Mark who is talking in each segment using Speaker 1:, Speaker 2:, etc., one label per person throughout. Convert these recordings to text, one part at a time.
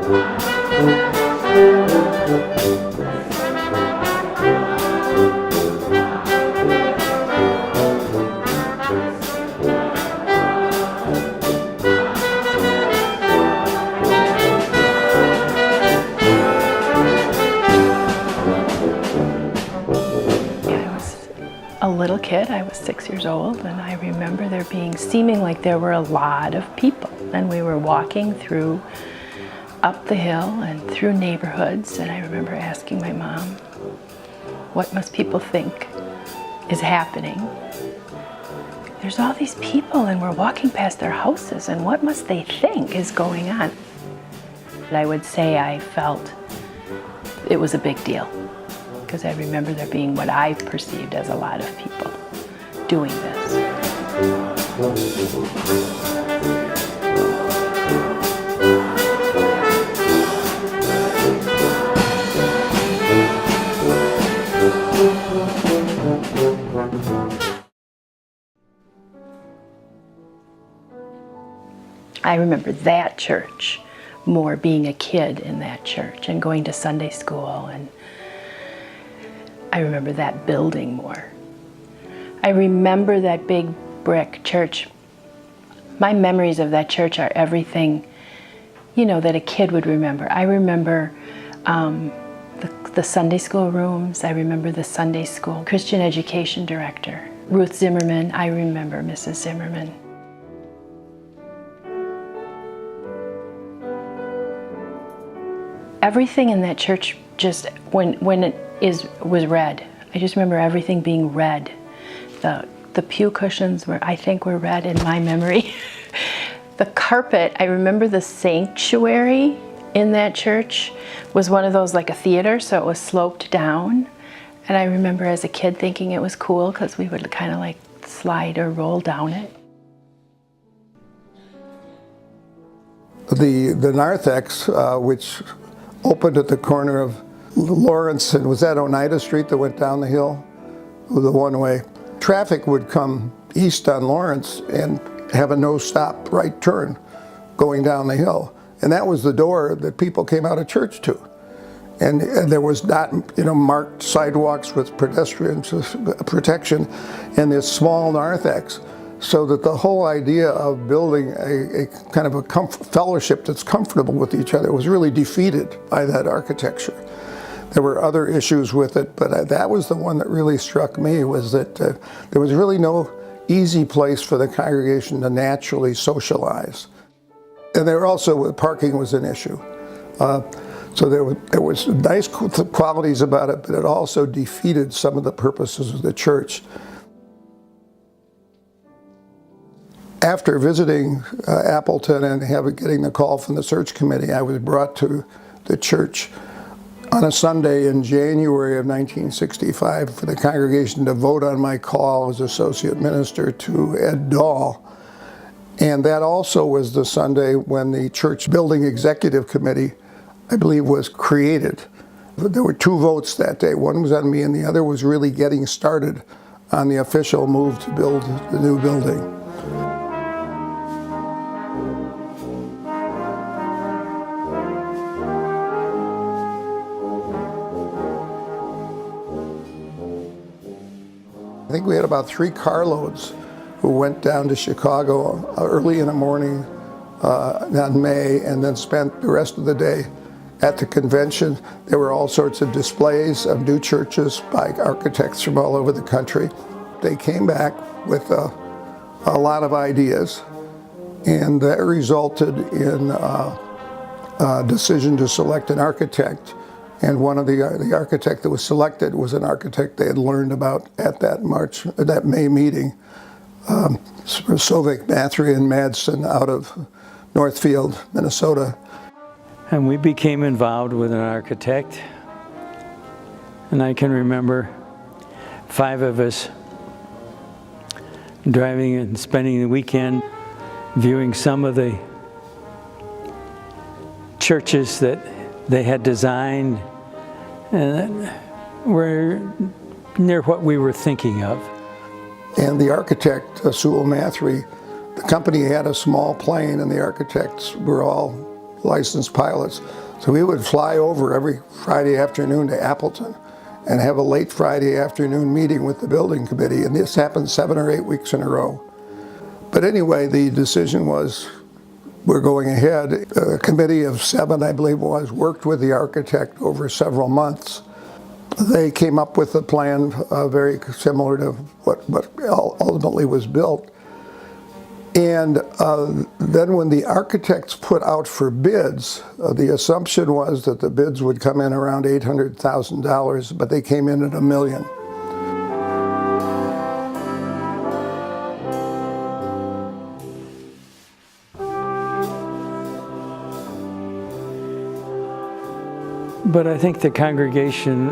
Speaker 1: A little kid, I was 6 years old, and I remember there seeming like there were a lot of people, and we were walking up the hill and through neighborhoods, and I remember asking my mom, what must people think is happening? There's all these people and we're walking past their houses, and what must they think is going on? I would say I felt it was a big deal, because I remember there being what I perceived as a lot of people doing this. I remember that church more, being a kid in that church and going to Sunday school, and I remember that building more. I remember that big brick church. My memories of that church are everything, that a kid would remember. I remember the Sunday school rooms. I remember the Sunday school Christian education director, Ruth Zimmerman. I remember Mrs. Zimmerman. Everything in that church, just when it was red. I just remember everything being red. The pew cushions were red in my memory. The carpet, I remember the sanctuary in that church was one of those like a theater, so it was sloped down. And I remember as a kid thinking it was cool because we would kind of like slide or roll down it.
Speaker 2: The narthex, which opened at the corner of Lawrence, and was that Oneida Street that went down the hill? The one-way. Traffic would come east on Lawrence and have a no-stop right turn going down the hill. And that was the door that people came out of church to. And there was not, marked sidewalks with pedestrian protection and this small narthex. So that the whole idea of building a kind of a fellowship that's comfortable with each other was really defeated by that architecture. There were other issues with it, but that was the one that really struck me, was that there was really no easy place for the congregation to naturally socialize. And there also, parking was an issue. So there was nice qualities about it, but it also defeated some of the purposes of the church. After visiting Appleton and getting the call from the search committee, I was brought to the church on a Sunday in January of 1965 for the congregation to vote on my call as associate minister to Ed Dahl. And that also was the Sunday when the church building executive committee, I believe, was created. There were two votes that day. One was on me and the other was really getting started on the official move to build the new building. I think we had about 3 carloads who went down to Chicago early in the morning on May, and then spent the rest of the day at the convention. There were all sorts of displays of new churches by architects from all over the country. They came back with a lot of ideas, and that resulted in a decision to select an architect. And one of the architect that was selected was an architect they had learned about at that May meeting, Sovik, Mathry, and Madsen out of Northfield, Minnesota.
Speaker 3: And we became involved with an architect. And I can remember 5 of us driving and spending the weekend viewing some of the churches that they had designed and were near what we were thinking of.
Speaker 2: And the architect, Sewell Mathry, the company had a small plane, and the architects were all licensed pilots. So we would fly over every Friday afternoon to Appleton and have a late Friday afternoon meeting with the building committee. And this happened 7 or 8 weeks in a row. But anyway, the decision was, we're going ahead. A committee of 7, I believe it was, worked with the architect over several months. They came up with a plan very similar to what ultimately was built. And then when the architects put out for bids, the assumption was that the bids would come in around $800,000, but they came in at $1 million.
Speaker 3: But I think the congregation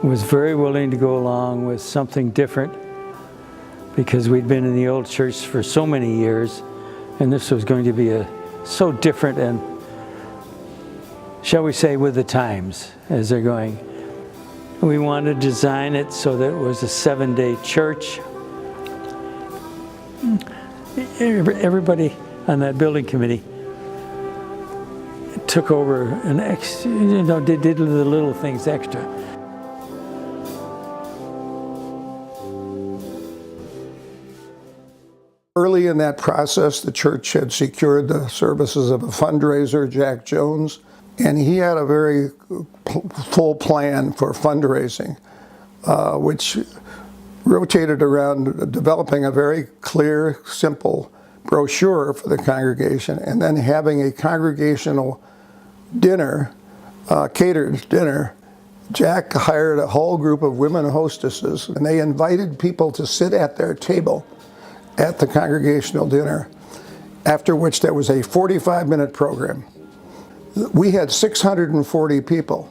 Speaker 3: was very willing to go along with something different, because we'd been in the old church for so many years, and this was going to be so different and, shall we say, with the times as they're going. We wanted to design it so that it was a 7-day church. Everybody on that building committee took over did the little things extra.
Speaker 2: Early in that process, the church had secured the services of a fundraiser, Jack Jones, and he had a very full plan for fundraising, which rotated around developing a very clear, simple brochure for the congregation, and then having a congregational dinner, catered dinner. Jack hired a whole group of women hostesses, and they invited people to sit at their table at the congregational dinner, after which there was a 45-minute program. We had 640 people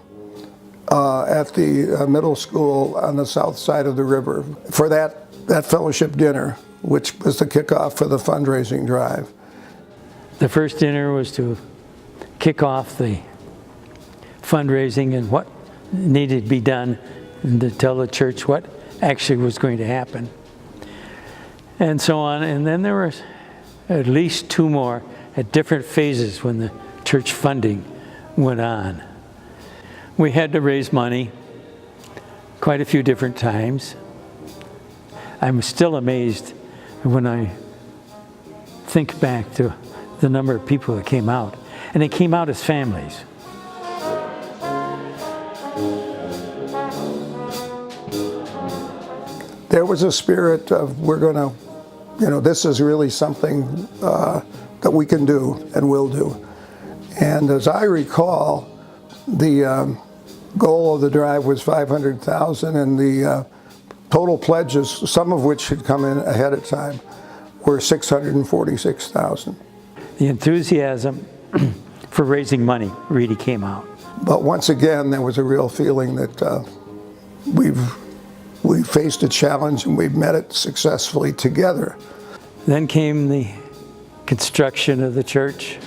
Speaker 2: at the middle school on the south side of the river for that fellowship dinner, which was the kickoff for the fundraising drive.
Speaker 3: The first dinner was to kick off the fundraising and what needed to be done, and to tell the church what actually was going to happen, and so on. And then there were at least 2 more at different phases when the church funding went on. We had to raise money quite a few different times. I'm still amazed when I think back to the number of people that came out, and they came out as families.
Speaker 2: There was a spirit of, we're going to, this is really something that we can do and will do. And as I recall, the goal of the drive was $500,000, and the total pledges, some of which had come in ahead of time, were $646,000.
Speaker 3: The enthusiasm for raising money really came out.
Speaker 2: But once again, there was a real feeling that we faced a challenge and we've met it successfully together.
Speaker 3: Then came the construction of the church.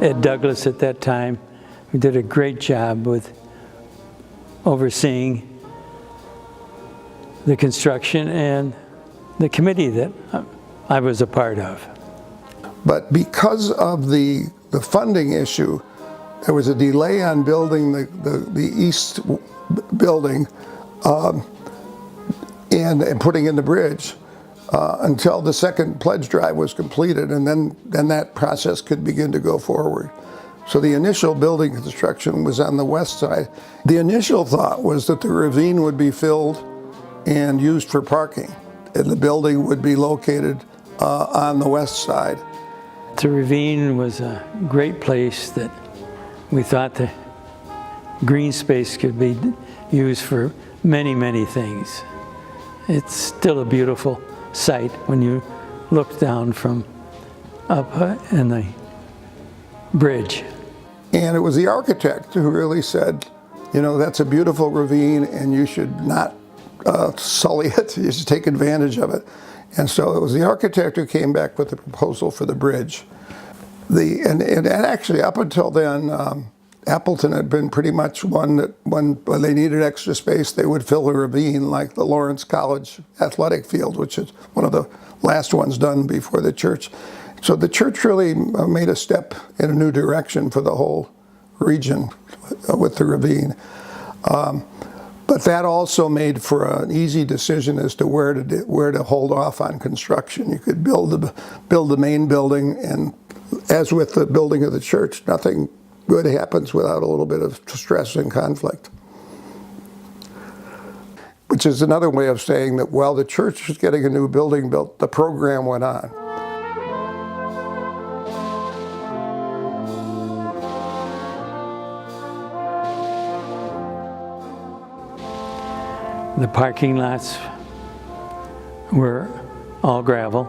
Speaker 3: Ed Douglas at that time, who did a great job with overseeing the construction, and the committee that I was a part of.
Speaker 2: But because of the funding issue, there was a delay on building the east building and putting in the bridge until the second pledge drive was completed, and then that process could begin to go forward. So the initial building construction was on the west side. The initial thought was that the ravine would be filled and used for parking, and the building would be located on the west side.
Speaker 3: The ravine was a great place that we thought the green space could be used for many, many things. It's still a beautiful sight when you look down from up in the bridge.
Speaker 2: And it was the architect who really said, that's a beautiful ravine and you should not sully it, you should take advantage of it. And so it was the architect who came back with the proposal for the bridge. And actually up until then, Appleton had been pretty much one that when they needed extra space, they would fill a ravine like the Lawrence College athletic field, which is one of the last ones done before the church. So the church really made a step in a new direction for the whole region with the ravine. But that also made for an easy decision as to where to hold off on construction. You could build the main building, and as with the building of the church, nothing good happens without a little bit of stress and conflict. Which is another way of saying that while the church was getting a new building built, the program went on.
Speaker 3: The parking lots were all gravel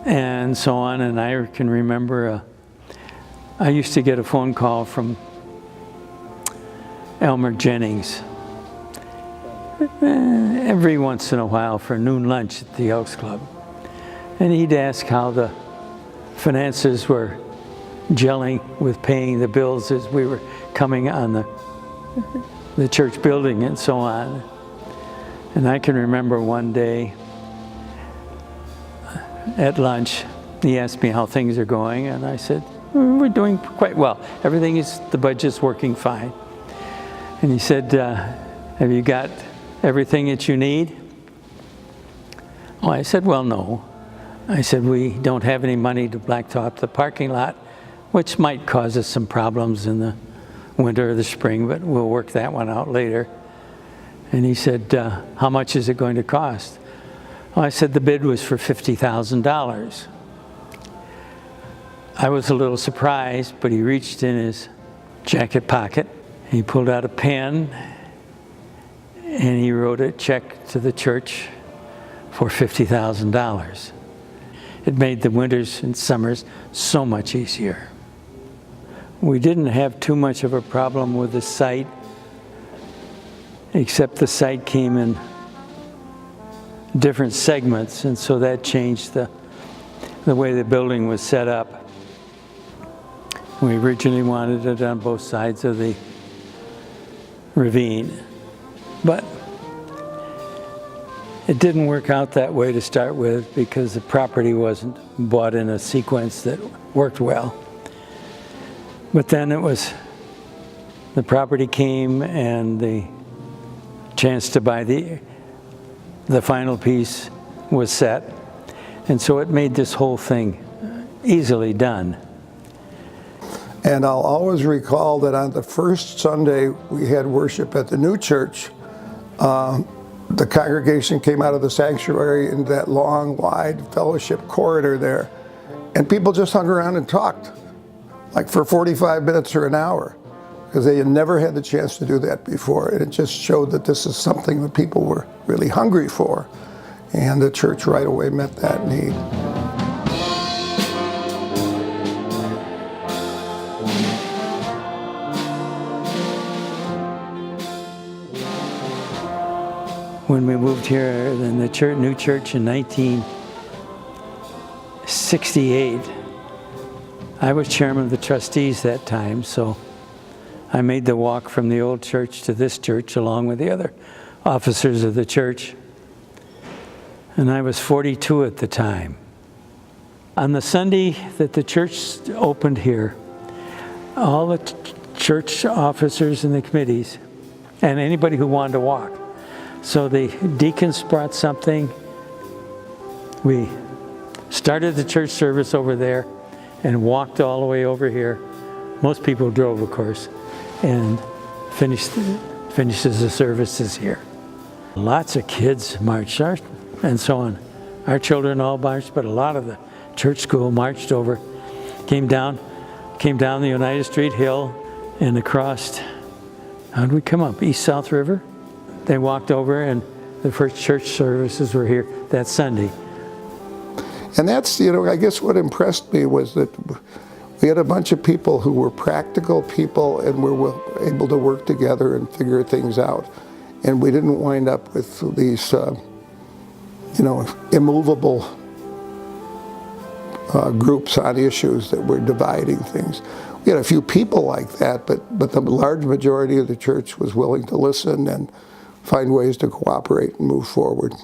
Speaker 3: and so on, and I can remember I used to get a phone call from Elmer Jennings every once in a while for noon lunch at the Elks Club, and he'd ask how the finances were gelling with paying the bills as we were coming on the church building and so on. And I can remember one day at lunch, he asked me how things are going, and I said, we're doing quite well. The budget's working fine. And he said, have you got everything that you need? Oh, I said, well, no. I said, we don't have any money to blacktop the parking lot, which might cause us some problems in the winter or the spring, but we'll work that one out later. And he said, how much is it going to cost? Well, I said the bid was for $50,000. I was a little surprised, but he reached in his jacket pocket, he pulled out a pen, and he wrote a check to the church for $50,000. It made the winters and summers so much easier. We didn't have too much of a problem with the site, except the site came in different segments, and so that changed the way the building was set up. We originally wanted it on both sides of the ravine, but it didn't work out that way to start with because the property wasn't bought in a sequence that worked well. But then the property came and the chance to buy the final piece was set. And so it made this whole thing easily done.
Speaker 2: And I'll always recall that on the first Sunday we had worship at the new church, the congregation came out of the sanctuary in that long, wide fellowship corridor there. And people just hung around and talked, like for 45 minutes or an hour, because they had never had the chance to do that before. And it just showed that this is something that people were really hungry for. And the church right away met that need.
Speaker 3: When we moved here in the new church in 1968, I was chairman of the trustees that time, so I made the walk from the old church to this church along with the other officers of the church. And I was 42 at the time. On the Sunday that the church opened here, all the church officers and the committees, and anybody who wanted to walk. So the deacons brought something. We started the church service over there and walked all the way over here. Most people drove, of course, and finishes the services here. Lots of kids marched and so on. Our children all marched, but a lot of the church school marched over, came down the United Street Hill and across, how'd we come up? East South River? They walked over and the first church services were here that Sunday.
Speaker 2: And that's, I guess what impressed me was that we had a bunch of people who were practical people and were able to work together and figure things out. And we didn't wind up with these, immovable groups on issues that were dividing things. We had a few people like that, but the large majority of the church was willing to listen and find ways to cooperate and move forward.